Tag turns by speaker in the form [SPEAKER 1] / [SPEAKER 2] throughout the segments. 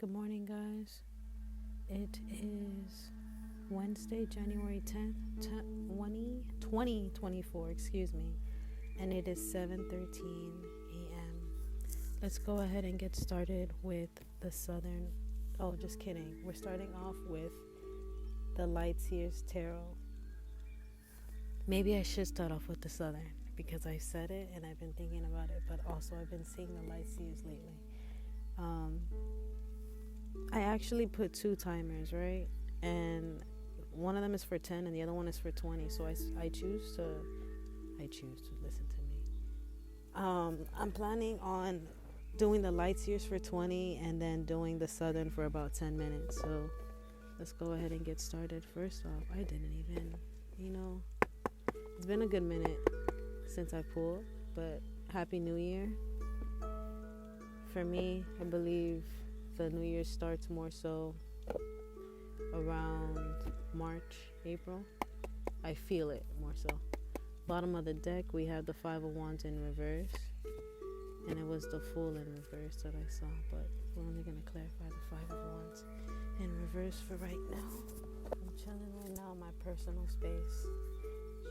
[SPEAKER 1] Good morning, guys. It is Wednesday, January 10th, 2024, and it is 7:13 a.m. Let's go ahead and get started with the Southern. Oh, just kidding. We're starting off with the Light Seers Tarot. Maybe I should start off with the Southern because I said it and I've been thinking about it, but also I've been seeing the Light Seers lately. I actually put two timers, right? And one of them is for 10 and the other one is for 20. So I choose to listen to me. I'm planning on doing the Light Seers for 20 and then doing the Southern for about 10 minutes. So let's go ahead and get started. First off, I didn't even, it's been a good minute since I pulled, but Happy New Year. For me, I believe the New Year starts more so around March, April. I feel it more so. Bottom of the deck, we have the Five of Wands in reverse. And it was the Fool in reverse that I saw. But we're only going to clarify the Five of Wands in reverse for right now. I'm chilling right now in my personal space.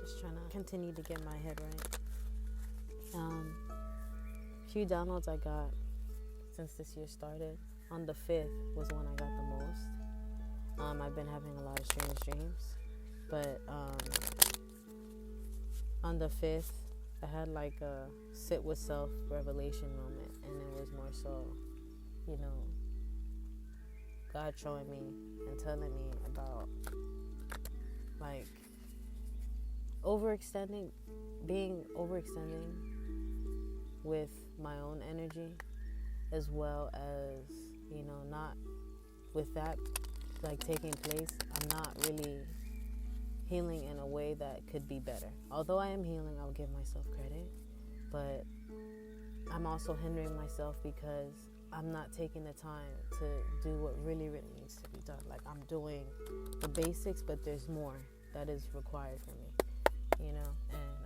[SPEAKER 1] Just trying to continue to get my head right. Few downloads I got since this year started. On the 5th was when I got the most. I've been having a lot of strange dreams. But on the 5th, I had like a sit with self revelation moment. And it was more so, God showing me and telling me about like being overextending with my own energy, as well as, not with that like taking place, I'm not really healing in a way that could be better. Although I am healing, I'll give myself credit, but I'm also hindering myself because I'm not taking the time to do what really, really needs to be done. Like, I'm doing the basics, but there's more that is required for me, and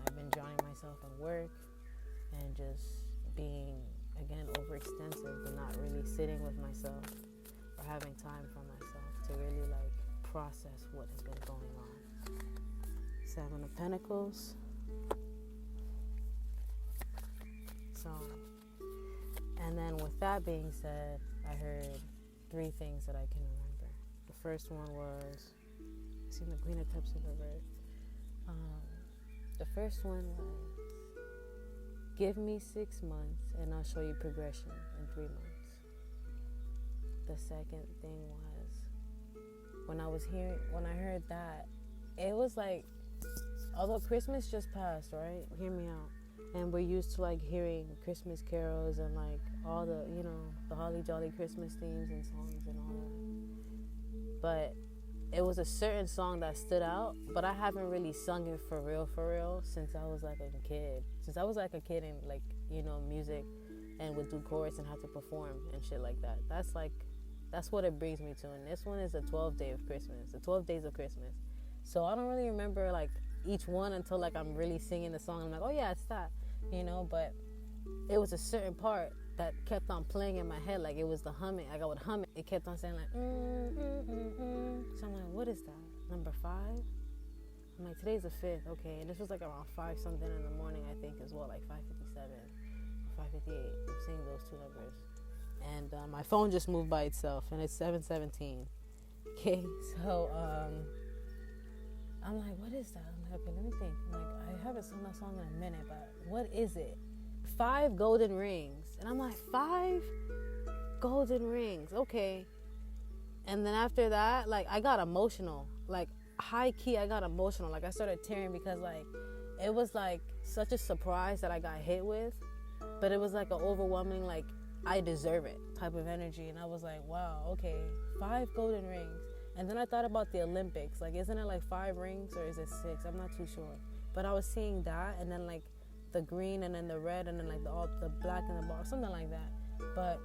[SPEAKER 1] I've been drowning myself in work and just being, again, overextensive, but not really sitting with myself or having time for myself to really like process what has been going on. Seven of Pentacles. So, and then with that being said, I heard three things that I can remember. The first one was, the Queen of Cups in reverse. The first one was, give me 6 months and I'll show you progression in 3 months. The second thing was, when I heard that, it was like, although Christmas just passed, right? Hear me out. And we're used to like hearing Christmas carols and like all the, the holly jolly Christmas themes and songs and all that. But it was a certain song that stood out, but I haven't really sung it for real, since I was like a kid. Since I was like a kid in like, music and would do chorus and have to perform and shit like that. That's what it brings me to. And this one is the 12th day of Christmas, the 12 days of Christmas. So I don't really remember like each one until like I'm really singing the song. I'm like, oh yeah, it's that, but it was a certain part that kept on playing in my head, like it was the humming. Like I would hum it. It kept on saying like, So I'm like, what is that? Number 5? I'm like, today's the 5th, okay. And this was like around 5 something in the morning, I think, as well, like 5:57 or 5:58. I'm seeing those two numbers. And my phone just moved by itself, and it's 7:17. Okay, so I'm like, what is that? I'm like, okay, let me think. I'm like, I haven't sung that song in a minute, but what is it? 5 golden rings. And I'm like, 5 golden rings, okay. And then after that, like, I got emotional. Like, high key, I got emotional. Like, I started tearing because, like, it was, like, such a surprise that I got hit with. But it was, like, an overwhelming, like, I deserve it type of energy. And I was like, wow, okay, 5 golden rings. And then I thought about the Olympics. Like, isn't it, like, 5 rings or is it 6? I'm not too sure. But I was seeing that, and then, like, the green and then the red and then, like, the black and the bar, something like that. But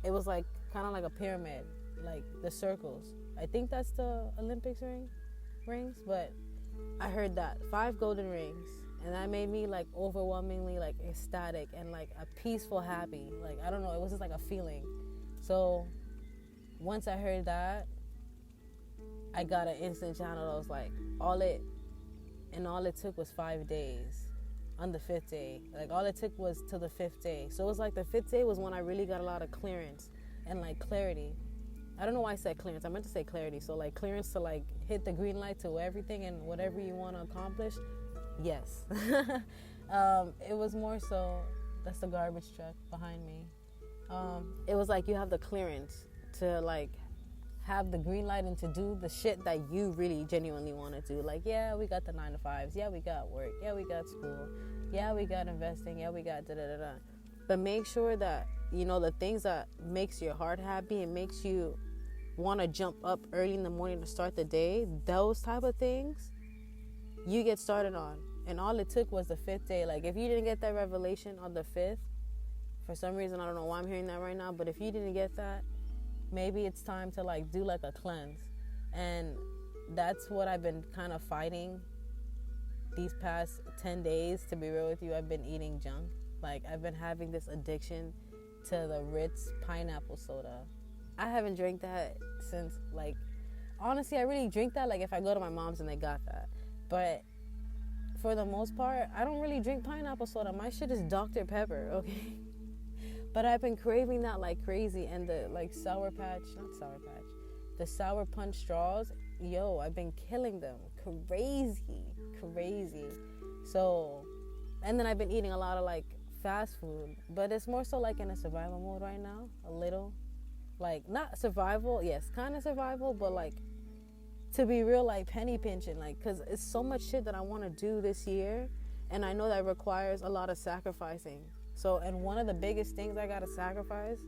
[SPEAKER 1] it was, like, kind of like a pyramid. Like the circles. I think that's the Olympics rings, but I heard that 5 golden rings, and that made me like overwhelmingly like ecstatic and like a peaceful happy. Like, I don't know, it was just like a feeling. So once I heard that, I got an instant channel. I was like, all it took was 5 days. On the 5th day, like all it took was to the 5th day. So it was like the 5th day was when I really got a lot of clearance and like clarity. I don't know why I said clearance. I meant to say clarity. So like clearance to like hit the green light to everything and whatever you want to accomplish. Yes. It was more so, that's the garbage truck behind me. It was like you have the clearance to like have the green light and to do the shit that you really genuinely want to do. Like, yeah, we got the 9 to 5s. Yeah, we got work. Yeah, we got school. Yeah, we got investing. Yeah, we got da-da-da-da. But make sure that, you know, the things that makes your heart happy and makes you want to jump up early in the morning to start the day, those type of things, you get started on. And all it took was the 5th day. Like, if you didn't get that revelation on the 5th, for some reason, I don't know why I'm hearing that right now, but if you didn't get that, maybe it's time to like do like a cleanse. And that's what I've been kind of fighting these past 10 days, to be real with you. I've been eating junk. Like, I've been having this addiction to the Ritz pineapple soda. I haven't drank that since, like, honestly, I really drink that like if I go to my mom's and they got that. But for the most part, I don't really drink pineapple soda. My shit is Dr. Pepper, okay? But I've been craving that like crazy. And the like the Sour Punch straws, yo, I've been killing them. Crazy. So, and then I've been eating a lot of like fast food. But it's more so like in a survival mode right now, a little. Like, not survival, yes, kind of survival, but like, to be real, like penny pinching. Like, because it's so much shit that I want to do this year. And I know that requires a lot of sacrificing. So, and one of the biggest things I gotta sacrifice,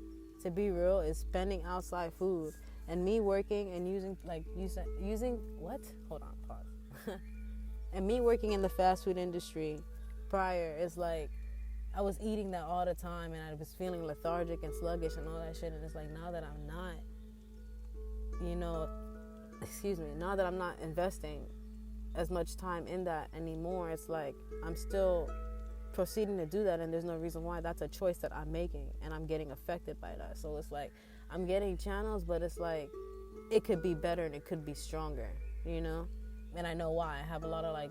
[SPEAKER 1] to be real, is spending outside food. And me working and using what? Hold on, pause. And me working in the fast food industry prior is like, I was eating that all the time and I was feeling lethargic and sluggish and all that shit. And it's like, now that I'm not, now that I'm not investing as much time in that anymore, it's like, I'm still proceeding to do that, and there's no reason why. That's a choice that I'm making, and I'm getting affected by that. So it's like, I'm getting channels, but it's like, it could be better and it could be stronger, you know? And I know why. I have a lot of like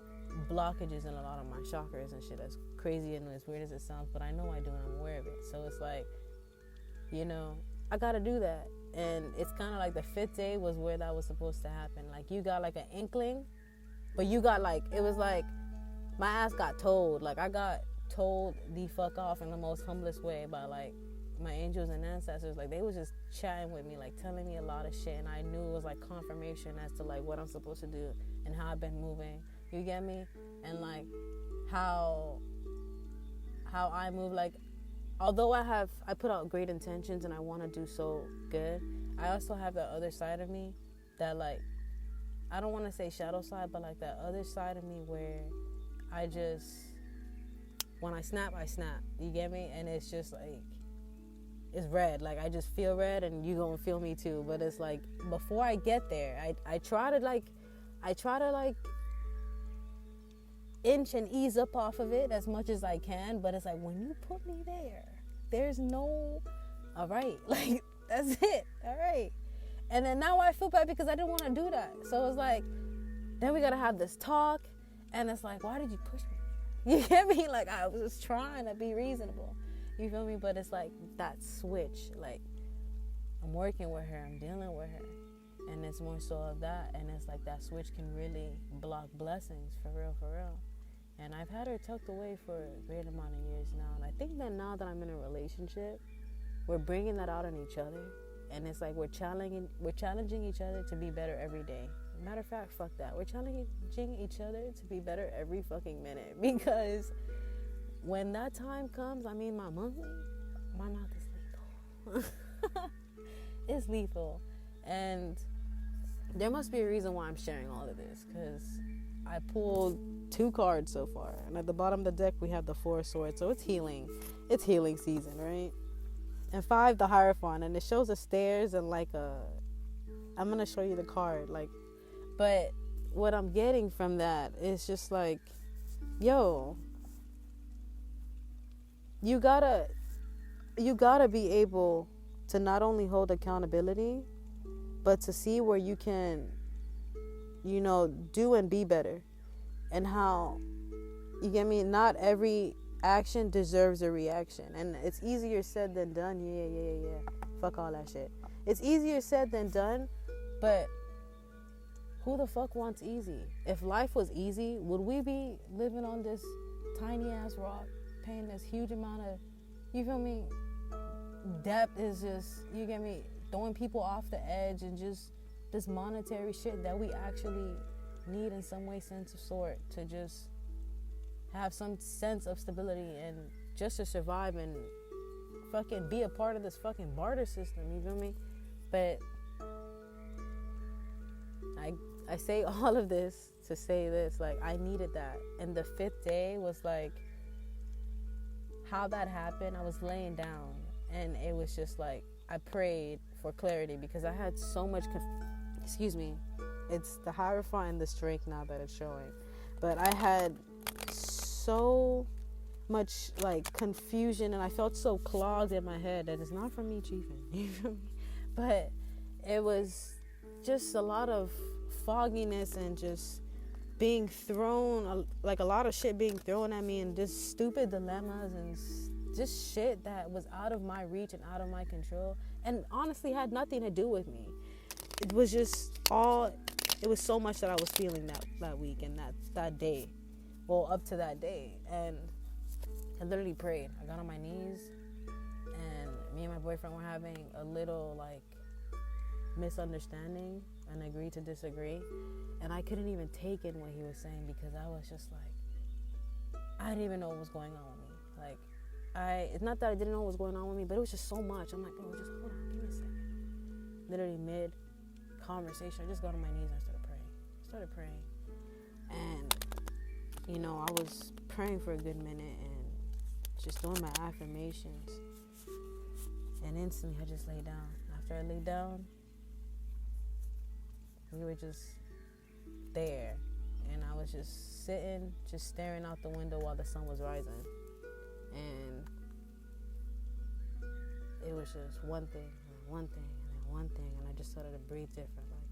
[SPEAKER 1] blockages in a lot of my chakras and shit. As crazy and as weird as it sounds, but I know I do, and I'm aware of it. So it's like, you know, I gotta do that. And it's kind of like the 5th day was where that was supposed to happen. Like, you got like an inkling, but you got like, it was like, my ass got told. Like, I got told the fuck off in the most humblest way by like my angels and ancestors. Like, they was just chatting with me, like telling me a lot of shit, and I knew it was like confirmation as to like what I'm supposed to do and how I've been moving. You get me? And like how I move. Like, although I put out great intentions and I want to do so good, I also have that other side of me that, like, I don't want to say shadow side, but like that other side of me where I just, when I snap, I snap. You get me? And it's just like, it's red. Like, I just feel red, and you gonna feel me too. But it's like, before I get there, I try to inch and ease up off of it as much as I can. But it's like, when you put me there, there's no, all right, like, that's it, all right. And then now I feel bad because I didn't want to do that. So it's like, then we gotta have this talk, and it's like, why did you push me? You get me? Like, I was just trying to be reasonable. You feel me? But it's like that switch. Like, I'm working with her, I'm dealing with her, and it's more so of that. And it's like that switch can really block blessings, for real, for real. And I've had her tucked away for a great amount of years now. And I think that now that I'm in a relationship, we're bringing that out on each other. And it's like we're challenging each other to be better every day. Matter of fact, fuck that. We're challenging each other to be better every fucking minute. Because when that time comes, I mean, my mouth is lethal. It's lethal. And there must be a reason why I'm sharing all of this. Because I pulled 2 cards so far. And at the bottom of the deck, we have the 4 of Swords. So it's healing. It's healing season, right? And 5, the Hierophant. And it shows the stairs and like I'm going to show you the card. Like, but what I'm getting from that is just like, yo, you gotta be able to not only hold accountability, but to see where you can, do and be better. And how, you get me, not every action deserves a reaction. And it's easier said than done. Yeah. Fuck all that shit. It's easier said than done, but who the fuck wants easy? If life was easy, would we be living on this tiny ass rock, paying this huge amount of, you feel me, debt is just, you get me, throwing people off the edge, and just this monetary shit that we actually need in some way, sense of sort, to just have some sense of stability and just to survive and fucking be a part of this fucking barter system, you feel me? But I say all of this to say this, like, I needed that. And the 5th day was like, how that happened, I was laying down, and it was just like, I prayed for clarity, because I had so much excuse me, it's the Hierophant and the strength now that it's showing, but I had so much like confusion, and I felt so clogged in my head that it's not from me chiefing, you feel me? But it was just a lot of fogginess and just being thrown, like a lot of shit being thrown at me, and just stupid dilemmas and just shit that was out of my reach and out of my control, and honestly had nothing to do with me. It was just it was so much that I was feeling that week and that day, well, up to that day. And I literally prayed. I got on my knees, and me and my boyfriend were having a little like misunderstanding and agreed to disagree, and I couldn't even take in what he was saying, because I was just like, I didn't even know what was going on with me. Like, it's not that I didn't know what was going on with me, but it was just so much. I'm like, bro, just hold on, give me a second. Literally mid conversation, I just got on my knees and I started praying. And I was praying for a good minute and just doing my affirmations, and instantly I just laid down. After I laid down, we were just there, and I was just sitting, just staring out the window while the sun was rising, and it was just one thing and then one thing and then one thing, and I just started to breathe different, like,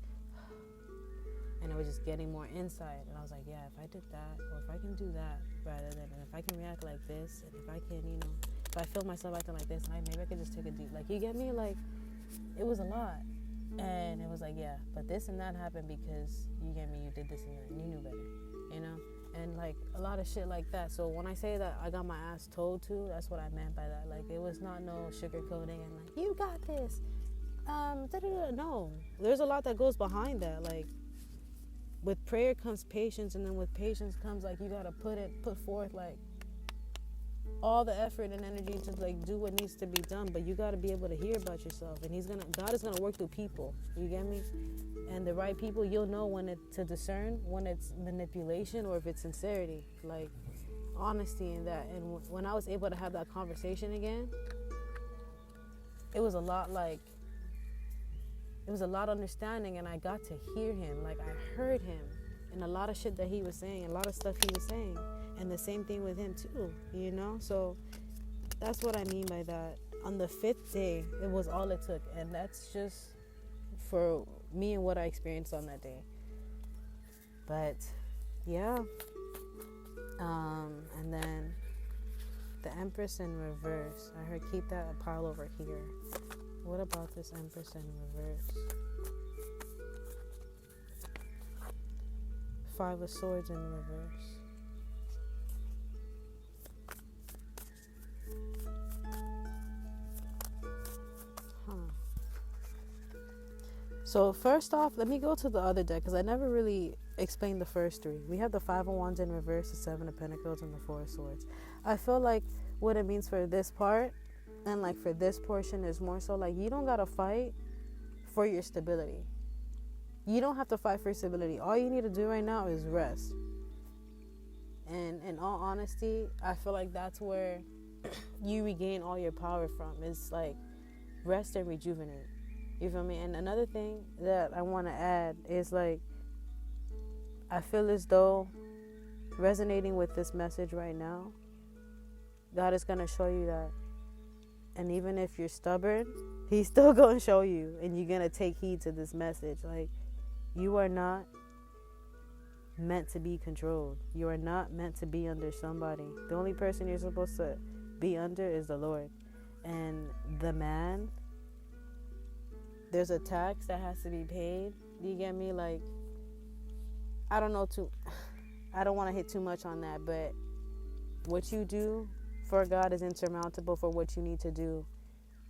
[SPEAKER 1] and I was just getting more insight, and I was like, yeah, if I did that, or if I can do that, rather than, and if I can react like this, and if I can, if I feel myself acting like this, and maybe I could just take a deep, like, you get me, like, it was a lot. And it was like, yeah, but this and that happened because, you get me, you did this and that, and you knew better, and like a lot of shit like that. So when I say that I got my ass told to, that's what I meant by that. Like, it was not no sugarcoating and like, you got this, no, there's a lot that goes behind that. Like, with prayer comes patience, and then with patience comes, like, you gotta put forth like all the effort and energy to like do what needs to be done, but you got to be able to hear about yourself, and God is gonna work through people, you get me, and the right people, you'll know when to discern when it's manipulation or if it's sincerity, like honesty in that. And when I was able to have that conversation again, it was a lot understanding, and I got to hear him, like I heard him and a lot of shit that he was saying, a lot of stuff he was saying. And the same thing with him too, So that's what I mean by that. On the 5th day, it was all it took. And that's just for me and what I experienced on that day. But, yeah. And then the Empress in reverse. I heard keep that pile over here. What about this Empress in reverse? 5 of Swords in reverse. So first off, let me go to the other deck, because I never really explained the first 3. We have the 5 of Wands in reverse, the 7 of Pentacles, and the 4 of Swords. I feel like what it means for this part and like for this portion is more so like, you don't gotta fight for your stability. You don't have to fight for stability. All you need to do right now is rest. And in all honesty, I feel like that's where you regain all your power from. It's like rest and rejuvenate. You feel me? And another thing that I want to add is like, I feel as though resonating with this message right now, God is going to show you that And even if you're stubborn, he's still going to show you, and you're going to take heed to this message. Like, you are not meant to be controlled. You are not meant to be under somebody. The only person you're supposed to be under is the Lord. And the man, there's a tax that has to be paid. Do you get me? Like, I don't want to hit too much on that, but what you do for God is insurmountable for what you need to do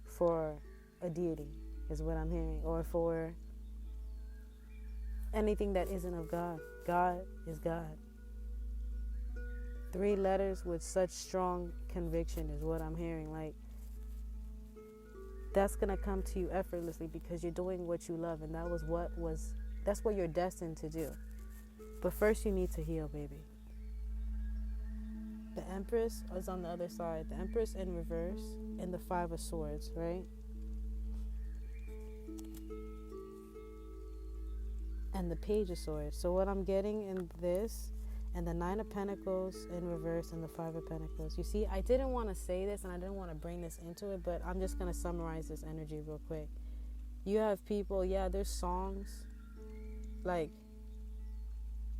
[SPEAKER 1] for a deity, is what I'm hearing, or for anything that isn't of God. God is God. 3 letters with such strong conviction is what I'm hearing. Like, that's going to come to you effortlessly because you're doing what you love, and that's what you're destined to do. But first you need to heal, baby. The Empress is on the other side. The Empress in reverse and the 5 of Swords, right? And the Page of Swords. So what I'm getting in this, and the 9 of Pentacles in reverse and the 5 of Pentacles. You see, I didn't want to say this and I didn't want to bring this into it, but I'm just going to summarize this energy real quick. You have people, there's songs like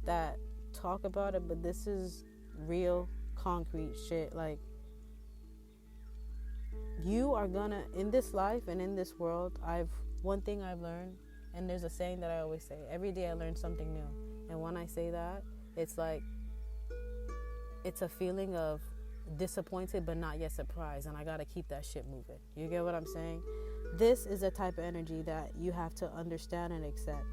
[SPEAKER 1] that talk about it, but this is real concrete shit. Like, you are gonna, in this life and in this world, one thing I've learned, and there's a saying that I always say, every day I learn something new. And when I say that, it's like, it's a feeling of disappointed but not yet surprised, and I gotta keep that shit moving. You get what I'm saying? This is a type of energy that you have to understand and accept,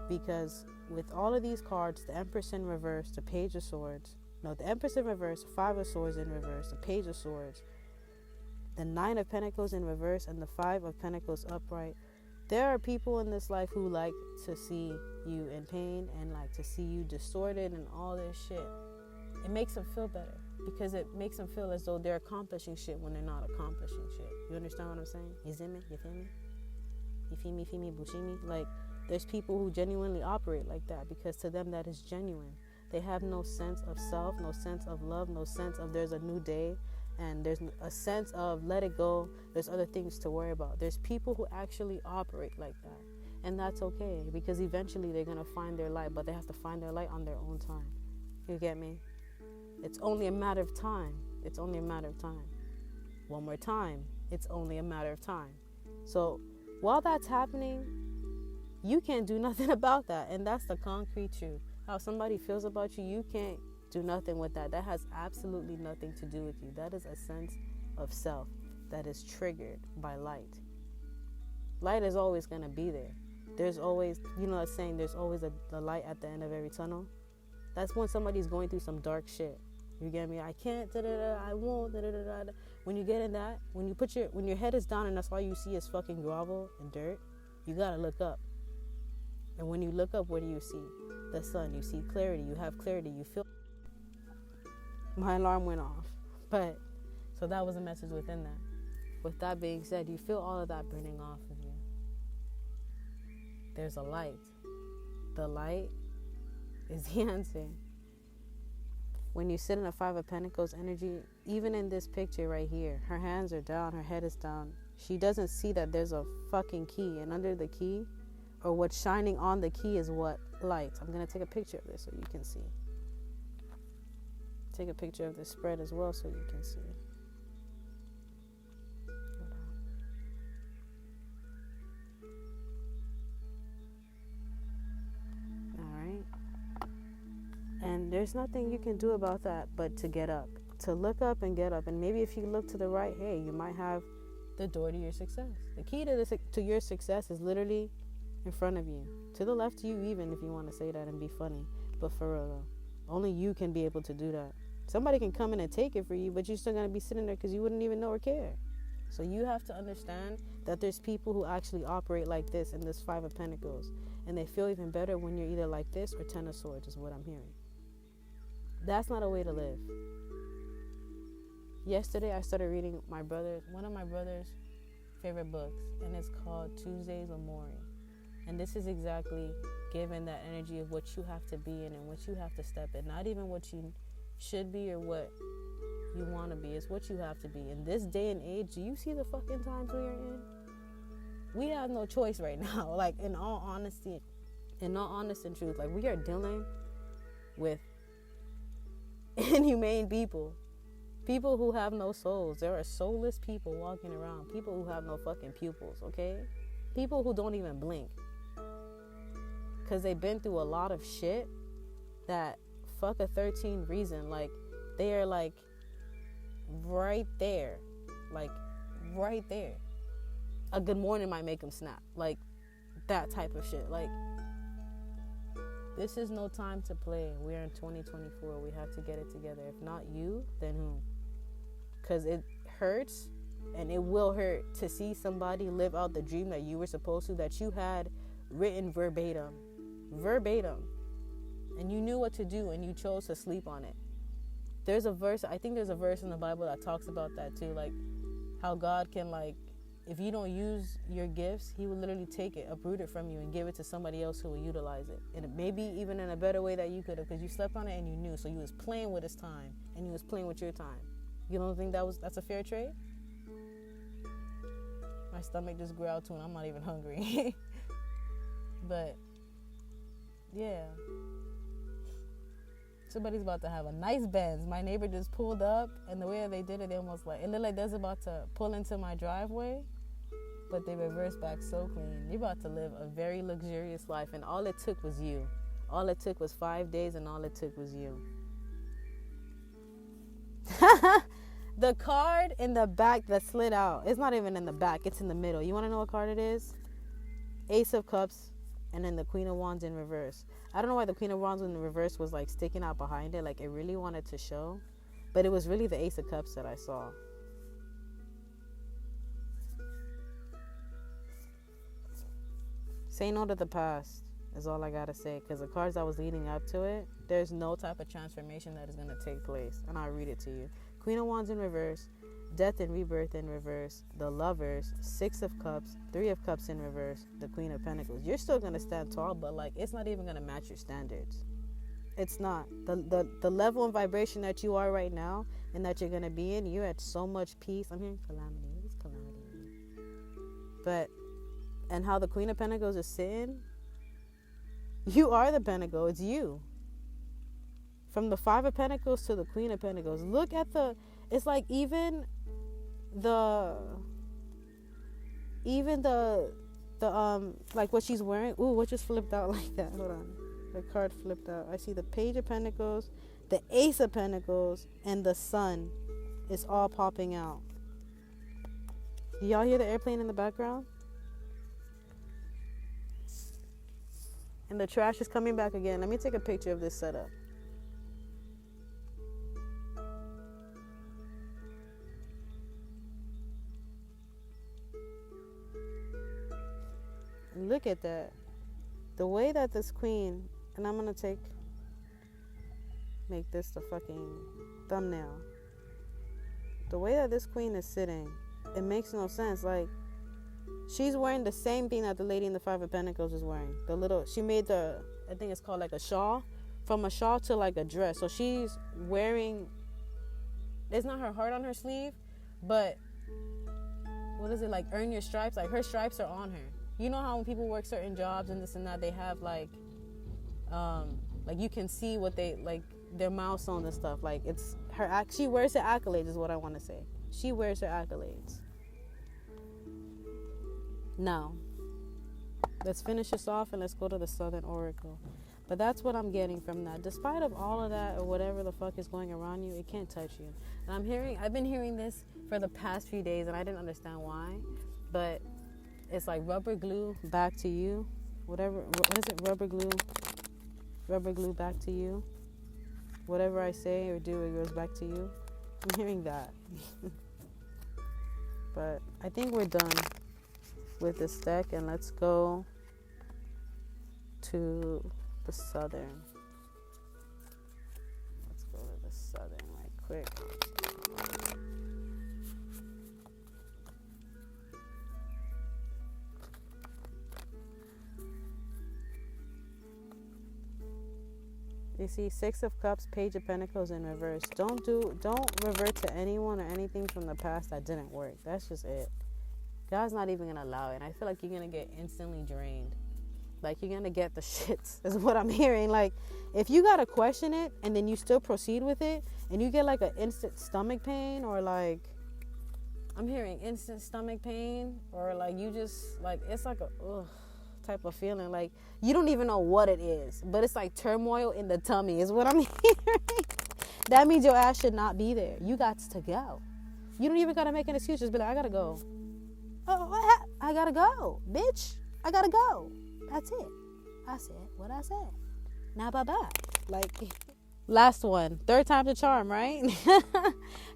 [SPEAKER 1] because with all of these cards, the Empress in reverse, the Page of Swords, the Empress in reverse, 5 of Swords in reverse, the Page of Swords, the 9 of Pentacles in reverse, and the 5 of Pentacles upright. There are people in this life who like to see you in pain and like to see you distorted and all this shit. It makes them feel better because it makes them feel as though they're accomplishing shit when they're not accomplishing shit. You understand what I'm saying? You see me? You feel me? You feel me? Feel me? Bushimi? Like, there's people who genuinely operate like that because to them that is genuine. They have no sense of self, no sense of love, no sense of there's a new day, and there's a sense of let it go. There's other things to worry about. There's people who actually operate like that, and that's okay because eventually they're going to find their light, but they have to find their light on their own time. You get me? It's only a matter of time. It's only a matter of time. One more time. It's only a matter of time. So while that's happening, you can't do nothing about that, and that's the concrete truth. How somebody feels about you, you can't do nothing with that. That has absolutely nothing to do with you. That is a sense of self that is triggered by light. Light is always going to be there. There's always, that saying, there's always a light at the end of every tunnel. That's when somebody's going through some dark shit. You get me? I can't, I won't, When you get in that, when your head is down and that's all you see is fucking gravel and dirt, you got to look up. And when you look up, what do you see? The sun. You see clarity. You have clarity. You feel. My alarm went off. But, so that was a message within that. With that being said, you feel all of that burning off of you. There's a light. The light is the answer. When you sit in a 5 of Pentacles energy, even in this picture right here, her hands are down, her head is down. She doesn't see that there's a fucking key. And under the key, or what's shining on the key is what? Light. I'm going to take a picture of this so you can see. Take a picture of the spread as well so you can see. Alright. And there's nothing you can do about that but to get up. To look up and get up. And maybe if you look to the right, hey, you might have the door to your success. The key to your success is literally in front of you. To the left of you, even if you want to say that and be funny. But for real though, only you can be able to do that. Somebody can come in and take it for you, but you're still going to be sitting there because you wouldn't even know or care. So you have to understand that there's people who actually operate like this in this 5 of Pentacles. And they feel even better when you're either like this or 10 of Swords is what I'm hearing. That's not a way to live. Yesterday I started reading one of my brother's favorite books, and it's called Tuesdays with Maury. And this is exactly given that energy of what you have to be in and what you have to step in. Not even what you should be or what you want to be. It's what you have to be. In this day and age, do you see the fucking times we are in? We have no choice right now. Like, in all honesty, in all honest and truth, like, we are dealing with inhumane people. People who have no souls. There are soulless people walking around. People who have no fucking pupils, okay? People who don't even blink. Because they've been through a lot of shit that fuck a 13 reason. Like, they are, like, right there. Like, right there. A good morning might make them snap. Like, that type of shit. Like, this is no time to play. We're in 2024. We have to get it together. If not you, then who? Because it hurts, and it will hurt to see somebody live out the dream that you were supposed to, that you had written verbatim. And you knew what to do, and you chose to sleep on it. There's a verse, I think there's a verse in the Bible that talks about that too. Like, how God can, like, if you don't use your gifts, he will literally take it, uproot it from you, and give it to somebody else who will utilize it. And maybe even in a better way that you could have, because you slept on it and you knew. So you was playing with his time, and he was playing with your time. You don't think that's a fair trade? My stomach just growled too, and I'm not even hungry. But, yeah. Somebody's about to have a nice Benz. My neighbor just pulled up, and the way that they did it, they almost like, it looked like they're about to pull into my driveway, but they reversed back so clean. You're about to live a very luxurious life, and all it took was you. All it took was 5 days, and all it took was you. The card in the back that slid out, it's not even in the back, it's in the middle. You want to know what card it is? Ace of Cups, and then the Queen of Wands in reverse. I don't know why the Queen of Wands in the reverse was like sticking out behind it. Like, it really wanted to show. But it was really the Ace of Cups that I saw. Say no to the past is all I gotta say. Because the cards that was leading up to it, there's no type of transformation that is going to take place. And I'll read it to you. Queen of Wands in reverse. Death and rebirth in reverse. The Lovers. 6 of Cups. 3 of Cups in reverse. The Queen of Pentacles. You're still going to stand tall, but like, it's not even going to match your standards. It's not. The level and vibration that you are right now and that you're going to be in, you're at so much peace. I'm hearing calamity. It's calamity. But, and how the Queen of Pentacles is sitting, you are the Pentacle. It's you. From the 5 of Pentacles to the Queen of Pentacles. Look at it's like even the like what she's wearing. Ooh, what just flipped out like that? Hold on. The card flipped out. I see the Page of Pentacles, the Ace of Pentacles, and the Sun. It's all popping out. Do y'all hear the airplane in the background? And the trash is coming back again. Let me take a picture of this setup. Look at that. The way that this queen, and I'm going to make this the fucking thumbnail. The way that this queen is sitting, it makes no sense. Like, she's wearing the same thing that the lady in the 5 of Pentacles is wearing. She made I think it's called like a shawl. From a shawl to like a dress. So she's wearing, it's not her heart on her sleeve, but what is it, like earn your stripes? Like, her stripes are on her. You know how when people work certain jobs and this and that, they have like you can see what they, like, their milestones and stuff. Like, it's her, she wears her accolades is what I want to say. She wears her accolades. Now, let's finish this off and let's go to the Southern Oracle. But that's what I'm getting from that. Despite of all of that or whatever the fuck is going around you, it can't touch you. And I've been hearing this for the past few days and I didn't understand why. But it's like rubber glue back to you. What is it? Rubber glue back to you. Whatever I say or do, it goes back to you. I'm hearing that. But I think we're done with this deck, and let's go to the Southern. Let's go to the Southern right quick. You see, Six of Cups, Page of Pentacles in reverse. Don't revert to anyone or anything from the past that didn't work. That's just it. God's not even gonna allow it. And I feel like you're gonna get instantly drained. Like, you're gonna get the shits, is what I'm hearing. Like, if you gotta question it and then you still proceed with it, and you get like an instant stomach pain, or like, I'm hearing instant stomach pain, or like you just like, it's like a ugh type of feeling. Like, you don't even know what it is, but it's like turmoil in the tummy is what I'm hearing. That means your ass should not be there. You got to go. You don't even gotta make an excuse. Just be like, I gotta go. Oh, I gotta go, bitch. I gotta go. That's it. I said what I said. Now bye-bye. Like, last one. Third time's a charm, right?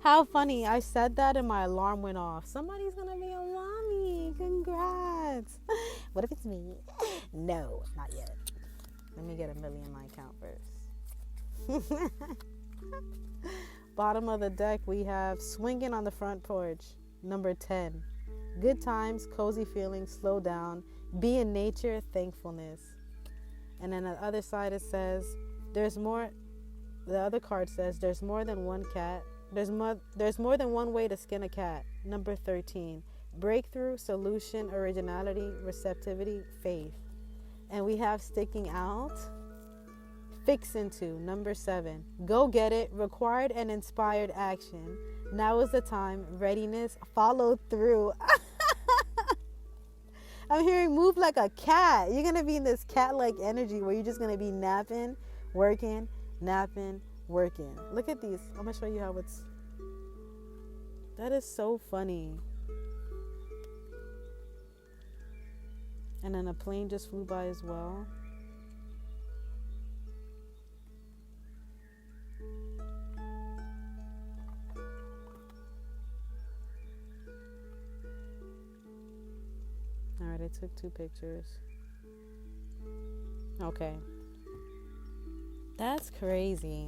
[SPEAKER 1] How funny. I said that and my alarm went off. Somebody's gonna be a mommy. Congrats. What if it's me? No, not yet. Let me get $1 million in my account first. Bottom of the deck, we have swinging on the front porch. Number 10. Good times, cozy feelings, slow down. Be in nature, thankfulness. And then on the other side it says, there's more. The other card says, there's more than one cat. There's more than one way to skin a cat. Number 13. Breakthrough, solution, originality, receptivity, faith. And we have sticking out, fix into. Number 7. Go get it, required and inspired action. Now is the time, readiness, follow through. I'm hearing move like a cat. You're going to be in this cat-like energy where you're just going to be napping, working, napping, working. Look at these. I'm going to show you how it's... That is so funny. And then a plane just flew by as well. Alright, I took 2 pictures. Okay. That's crazy.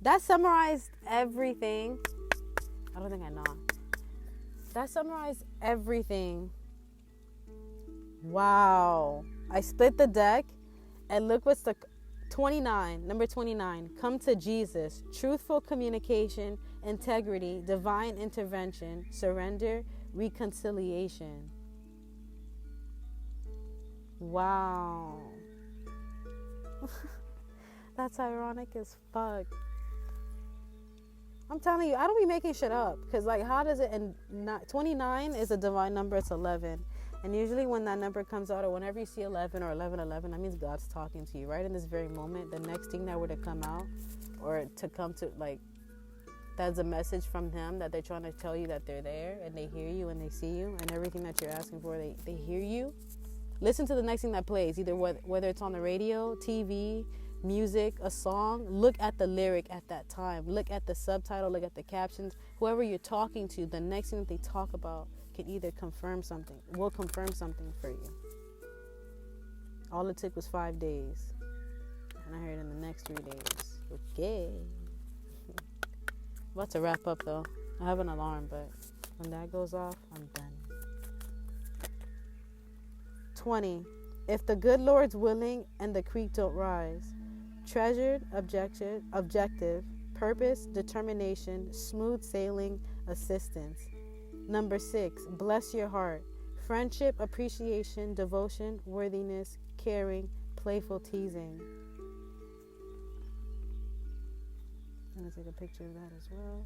[SPEAKER 1] That summarized everything. I don't think I know. That summarized everything. Wow. I split the deck and look what's the 29, number 29. Come to Jesus. Truthful communication, integrity, divine intervention, surrender, reconciliation. Wow. That's ironic as fuck. I'm telling you, I don't be making shit up. Because, like, how does it... And 29 is a divine number. It's 11. And usually when that number comes out, or whenever you see 11 or 1111, that means God's talking to you. Right in this very moment, the next thing that were to come out, or to come to, like, that's a message from Him that they're trying to tell you that they're there. And they hear you and they see you. And everything that you're asking for, they hear you. Listen to the next thing that plays, either whether it's on the radio, TV, music, a song. Look at the lyric at that time. Look at the subtitle, look at the captions. Whoever you're talking to, the next thing that they talk about can either will confirm something for you. All it took was 5 days. And I heard in the next 3 days. Okay. About to wrap up though. I have an alarm, but when that goes off, I'm done. 20. If the good Lord's willing and the creek don't rise. Treasured, objective, purpose, determination, smooth sailing, assistance. Number 6. Bless your heart. Friendship, appreciation, devotion, worthiness, caring, playful teasing. I'm going to take a picture of that as well.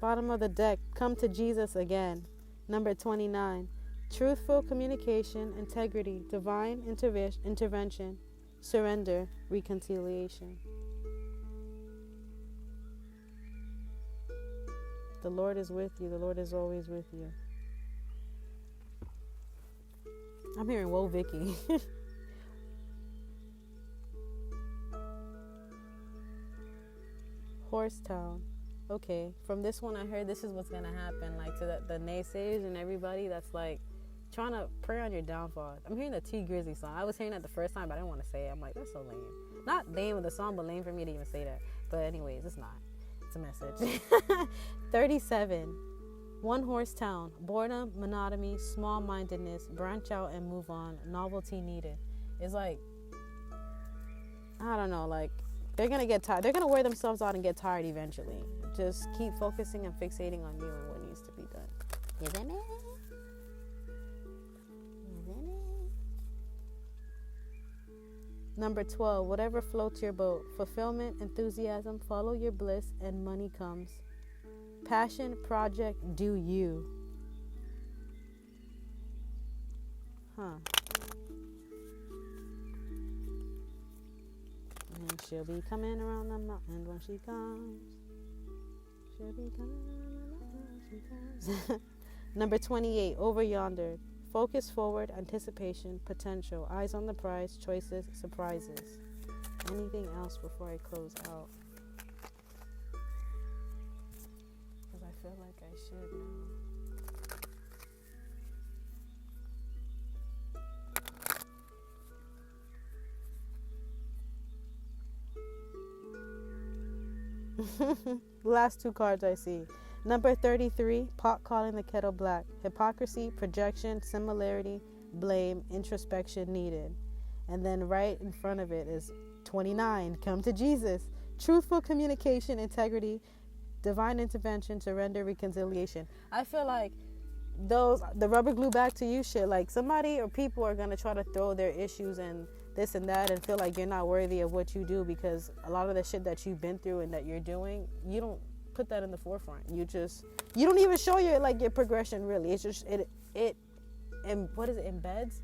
[SPEAKER 1] Bottom of the deck, come to Jesus again. Number 29. Truthful communication, integrity, divine intervention, surrender, reconciliation. The Lord is with you. The Lord is always with you. I'm hearing, whoa, Vicky. Horsetown. Okay, from this one I heard this is what's going to happen, like to the naysayers and everybody that's like trying to pray on your downfall. I'm hearing the T Grizzly song. I was hearing that the first time, but I didn't want to say it. I'm like, that's so lame. Not lame with the song, but lame for me to even say that. But anyways, it's not. It's a message. 37. One horse town, boredom, monotony, small-mindedness, branch out and move on, novelty needed. It's like, I don't know, like, they're going to get tired. They're going to wear themselves out and get tired eventually. Just keep focusing and fixating on you and what needs to be done. Isn't it? Isn't it? Number 12, whatever floats your boat. Fulfillment, enthusiasm, follow your bliss, and money comes. Passion, project, do you. And she'll be coming around the mountain when she comes. She'll be coming around the mountain when she comes. Number 28, over yonder. Focus forward, anticipation, potential. Eyes on the prize, choices, surprises. Anything else before I close out? Because I feel like I should now. Last two cards I see. Number 33, pot calling the kettle black. Hypocrisy, projection, similarity, blame, introspection needed. And then right in front of it is 29, come to Jesus. Truthful communication, integrity, divine intervention, surrender, reconciliation. I feel like the rubber glue back to you shit, like somebody or people are going to try to throw their issues and this and that and feel like you're not worthy of what you do, because a lot of the shit that you've been through and that you're doing, you don't put that in the forefront. You don't even show your progression, really. It's just and what is it, embeds,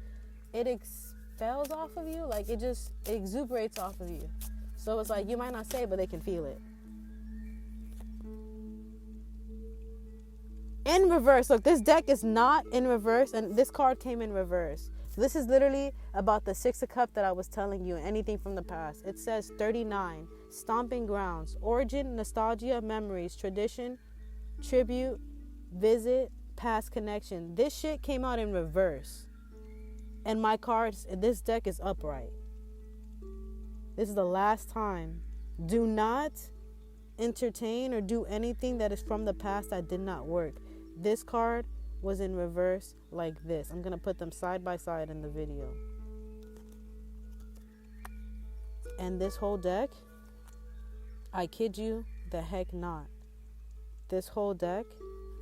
[SPEAKER 1] it expels off of you, like it exuberates off of you. So it's like you might not say it, but they can feel it. In reverse, look, this deck is not in reverse, and this card came in reverse. This is literally about the Six of Cups that I was telling you, anything from the past. It says 39, stomping grounds, origin, nostalgia, memories, tradition, tribute, visit, past connection. This shit came out in reverse. And my cards, this deck is upright. This is the last time. Do not entertain or do anything that is from the past that did not work. This card was in reverse like this. I'm going to put them side by side in the video. And this whole deck, I kid you the heck not, this whole deck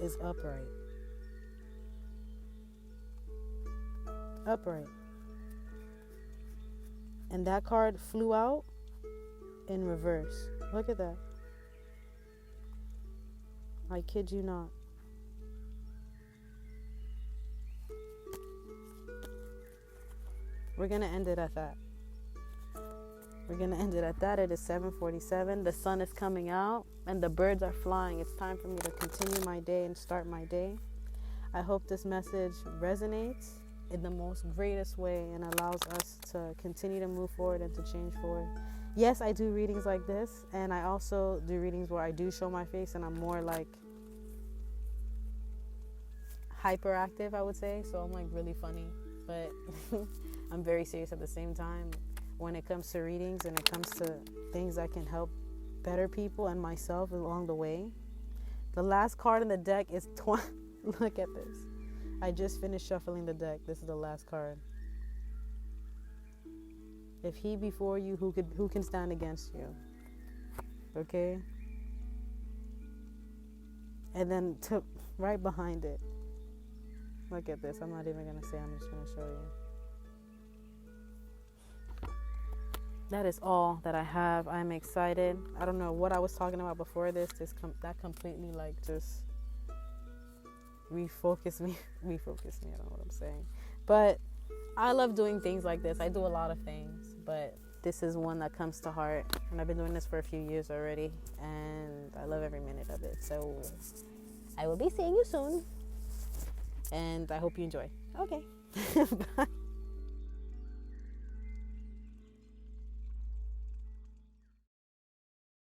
[SPEAKER 1] is upright. Upright. And that card flew out in reverse. Look at that. I kid you not. We're going to end it at that. We're going to end it at that. It is 7:47. The sun is coming out and the birds are flying. It's time for me to continue my day and start my day. I hope this message resonates in the most greatest way and allows us to continue to move forward and to change forward. Yes, I do readings like this, and I also do readings where I do show my face and I'm more like hyperactive, I would say. So I'm like really funny, but I'm very serious at the same time when it comes to readings and it comes to things that can help better people and myself along the way. The last card in the deck is Look at this. I just finished shuffling the deck. This is the last card. If he before you, who can stand against you? Okay? And then right behind it. Look at this. I'm not even going to say. I'm just going to show you. That is all that I have. I'm excited. I don't know what I was talking about before this. That completely just refocused me. I don't know what I'm saying. But I love doing things like this. I do a lot of things, but this is one that comes to heart. And I've been doing this for a few years already, and I love every minute of it. So I will be seeing you soon, and I hope you enjoy. Okay. Bye.